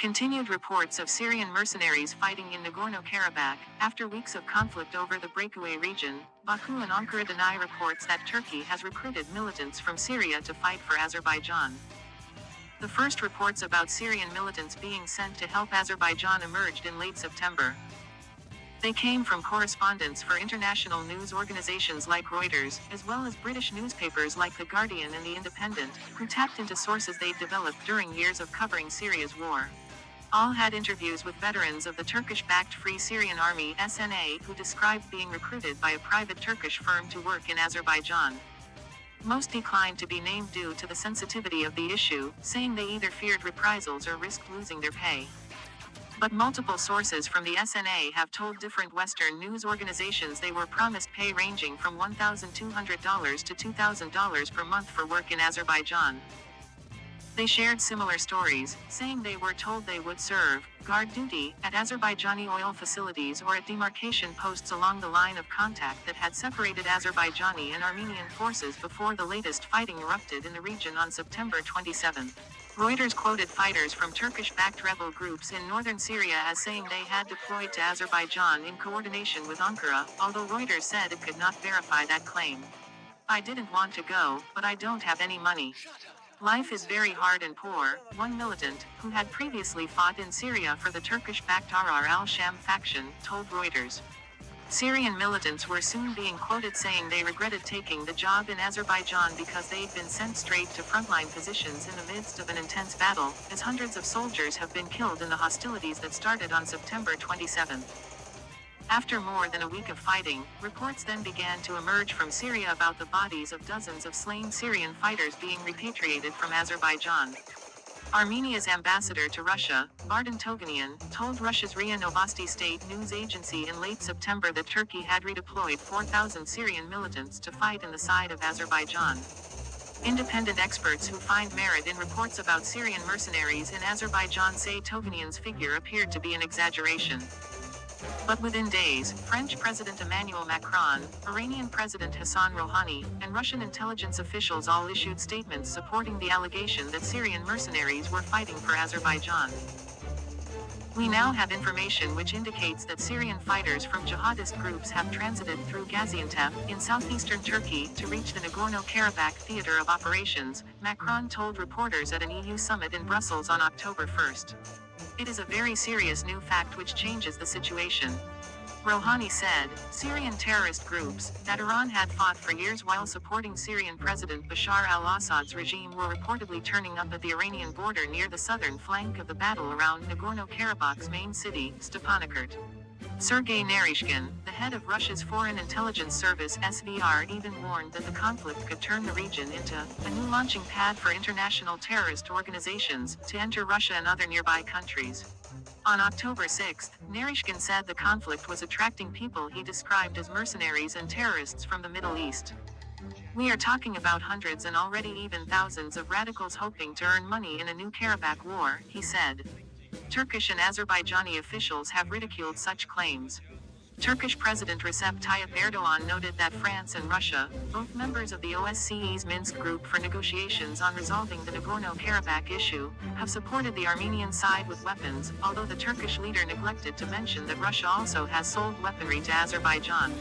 Continued reports of Syrian mercenaries fighting in Nagorno-Karabakh. After weeks of conflict over the breakaway region, Baku and Ankara deny reports that Turkey has recruited militants from Syria to fight for Azerbaijan. The first reports about Syrian militants being sent to help Azerbaijan emerged in late September. They came from correspondents for international news organizations like Reuters, as well as British newspapers like The Guardian and The Independent, who tapped into sources they'd developed during years of covering Syria's war. All had interviews with veterans of the Turkish-backed Free Syrian Army (SNA) who described being recruited by a private Turkish firm to work in Azerbaijan. Most declined to be named due to the sensitivity of the issue, saying they either feared reprisals or risked losing their pay. But multiple sources from the SNA have told different Western news organizations they were promised pay ranging from $1,200 to $2,000 per month for work in Azerbaijan. They shared similar stories, saying they were told they would serve guard duty at Azerbaijani oil facilities or at demarcation posts along the line of contact that had separated Azerbaijani and Armenian forces before the latest fighting erupted in the region on September 27. Reuters quoted fighters from Turkish-backed rebel groups in northern Syria as saying they had deployed to Azerbaijan in coordination with Ankara, although Reuters said it could not verify that claim. "I didn't want to go, but I don't have any money. Life is very hard and poor," one militant, who had previously fought in Syria for the Turkish-backed Ahrar al-Sham faction, told Reuters. Syrian militants were soon being quoted saying they regretted taking the job in Azerbaijan because they'd been sent straight to frontline positions in the midst of an intense battle, as hundreds of soldiers have been killed in the hostilities that started on September 27. After more than a week of fighting, reports then began to emerge from Syria about the bodies of dozens of slain Syrian fighters being repatriated from Azerbaijan. Armenia's ambassador to Russia, Vardan Toganian, told Russia's RIA Novosti state news agency in late September that Turkey had redeployed 4,000 Syrian militants to fight in the side of Azerbaijan. Independent experts who find merit in reports about Syrian mercenaries in Azerbaijan say Toganian's figure appeared to be an exaggeration. But within days, French President Emmanuel Macron, Iranian President Hassan Rouhani, and Russian intelligence officials all issued statements supporting the allegation that Syrian mercenaries were fighting for Azerbaijan. "We now have information which indicates that Syrian fighters from jihadist groups have transited through Gaziantep, in southeastern Turkey, to reach the Nagorno-Karabakh theater of operations," Macron told reporters at an EU summit in Brussels on October 1. "It is a very serious new fact which changes the situation." Rouhani said, Syrian terrorist groups, that Iran had fought for years while supporting Syrian President Bashar al-Assad's regime were reportedly turning up at the Iranian border near the southern flank of the battle around Nagorno-Karabakh's main city, Stepanakert. Sergei Naryshkin, the head of Russia's Foreign Intelligence Service (SVR), even warned that the conflict could turn the region into a new launching pad for international terrorist organizations to enter Russia and other nearby countries. On October 6, Naryshkin said the conflict was attracting people he described as mercenaries and terrorists from the Middle East. "We are talking about hundreds and already even thousands of radicals hoping to earn money in a new Karabakh war," he said. Turkish and Azerbaijani officials have ridiculed such claims. Turkish President Recep Tayyip Erdogan noted that France and Russia, both members of the OSCE's Minsk group for negotiations on resolving the Nagorno-Karabakh issue, have supported the Armenian side with weapons, although the Turkish leader neglected to mention that Russia also has sold weaponry to Azerbaijan.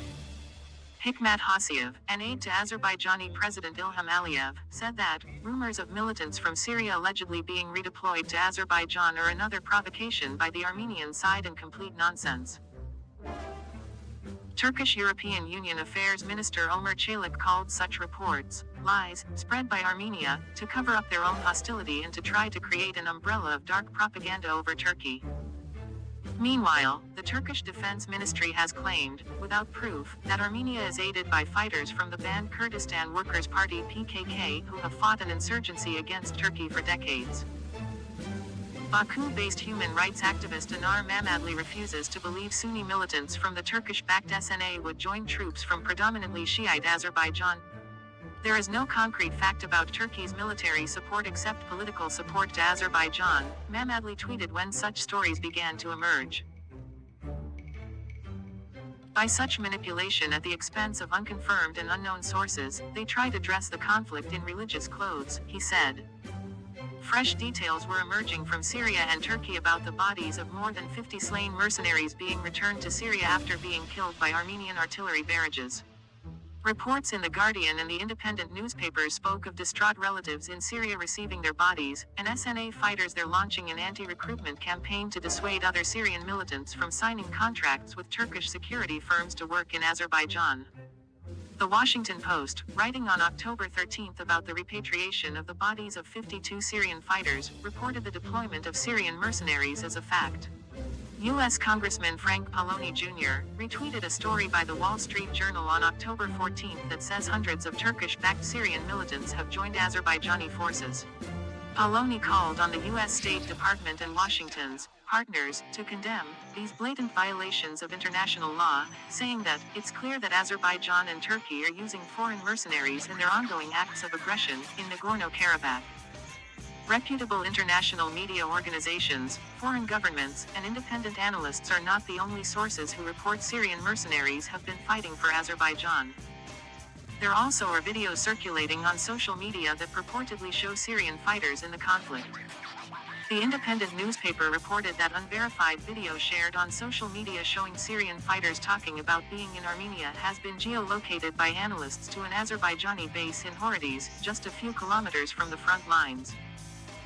Hikmat Hasiev, an aide to Azerbaijani President Ilham Aliyev, said that rumors of militants from Syria allegedly being redeployed to Azerbaijan are another provocation by the Armenian side and complete nonsense. Turkish European Union Affairs Minister Ömer Çelik called such reports lies spread by Armenia to cover up their own hostility and to try to create an umbrella of dark propaganda over Turkey. Meanwhile, the Turkish Defense Ministry has claimed, without proof, that Armenia is aided by fighters from the banned Kurdistan Workers' Party (PKK) who have fought an insurgency against Turkey for decades. Baku-based human rights activist Anar Mamadli refuses to believe Sunni militants from the Turkish-backed SNA would join troops from predominantly Shiite Azerbaijan. "There is no concrete fact about Turkey's military support except political support to Azerbaijan," Mamadli tweeted when such stories began to emerge. By such manipulation at the expense of unconfirmed and unknown sources, they try to dress the conflict in religious clothes, he said. Fresh details were emerging from Syria and Turkey about the bodies of more than 50 slain mercenaries being returned to Syria after being killed by Armenian artillery barrages. Reports in The Guardian and the independent newspapers spoke of distraught relatives in Syria receiving their bodies, and SNA fighters they're launching an anti-recruitment campaign to dissuade other Syrian militants from signing contracts with Turkish security firms to work in Azerbaijan. The Washington Post, writing on October 13 about the repatriation of the bodies of 52 Syrian fighters, reported the deployment of Syrian mercenaries as a fact. U.S. Congressman Frank Pallone Jr. retweeted a story by the Wall Street Journal on October 14 that says hundreds of Turkish-backed Syrian militants have joined Azerbaijani forces. Pallone called on the U.S. State Department and Washington's partners to condemn these blatant violations of international law, saying that it's clear that Azerbaijan and Turkey are using foreign mercenaries in their ongoing acts of aggression in Nagorno-Karabakh. Reputable international media organizations, foreign governments, and independent analysts are not the only sources who report Syrian mercenaries have been fighting for Azerbaijan. There also are videos circulating on social media that purportedly show Syrian fighters in the conflict. The independent newspaper reported that unverified video shared on social media showing Syrian fighters talking about being in Armenia has been geolocated by analysts to an Azerbaijani base in Horades, just a few kilometers from the front lines.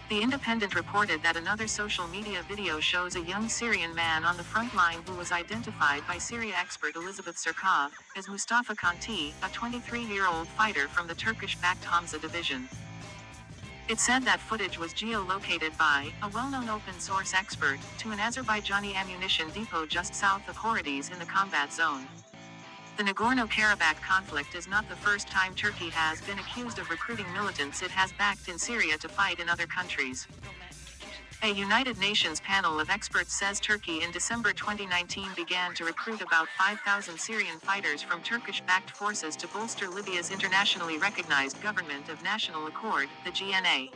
The Independent reported that another social media video shows a young Syrian man on the front line who was identified by Syria expert Elizabeth Sirkov as Mustafa Kanti, a 23-year-old fighter from the Turkish-backed Hamza division. It said that footage was geolocated by a well-known open-source expert to an Azerbaijani ammunition depot just south of Horades in the combat zone. The Nagorno-Karabakh conflict is not the first time Turkey has been accused of recruiting militants it has backed in Syria to fight in other countries. A United Nations panel of experts says Turkey in December 2019 began to recruit about 5,000 Syrian fighters from Turkish-backed forces to bolster Libya's internationally recognized Government of National Accord, the GNA.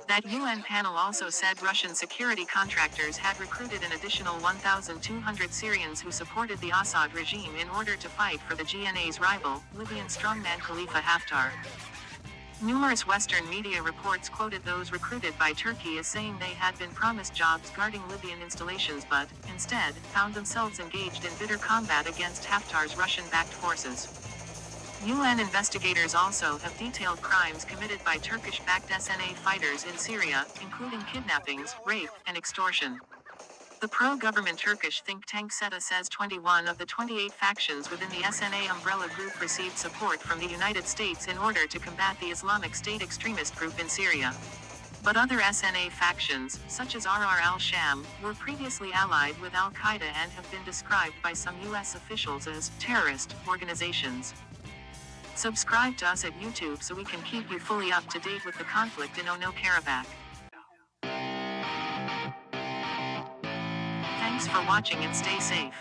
That UN panel also said Russian security contractors had recruited an additional 1,200 Syrians who supported the Assad regime in order to fight for the GNA's rival, Libyan strongman Khalifa Haftar. Numerous Western media reports quoted those recruited by Turkey as saying they had been promised jobs guarding Libyan installations but, instead, found themselves engaged in bitter combat against Haftar's Russian-backed forces. UN investigators also have detailed crimes committed by Turkish-backed SNA fighters in Syria, including kidnappings, rape, and extortion. The pro-government Turkish think tank SETA says 21 of the 28 factions within the SNA umbrella group received support from the United States in order to combat the Islamic State extremist group in Syria. But other SNA factions, such as RR al-Sham, were previously allied with al-Qaeda and have been described by some U.S. officials as terrorist organizations. Subscribe to us at YouTube so we can keep you fully up to date with the conflict in Nagorno-Karabakh. Thanks for watching and stay safe.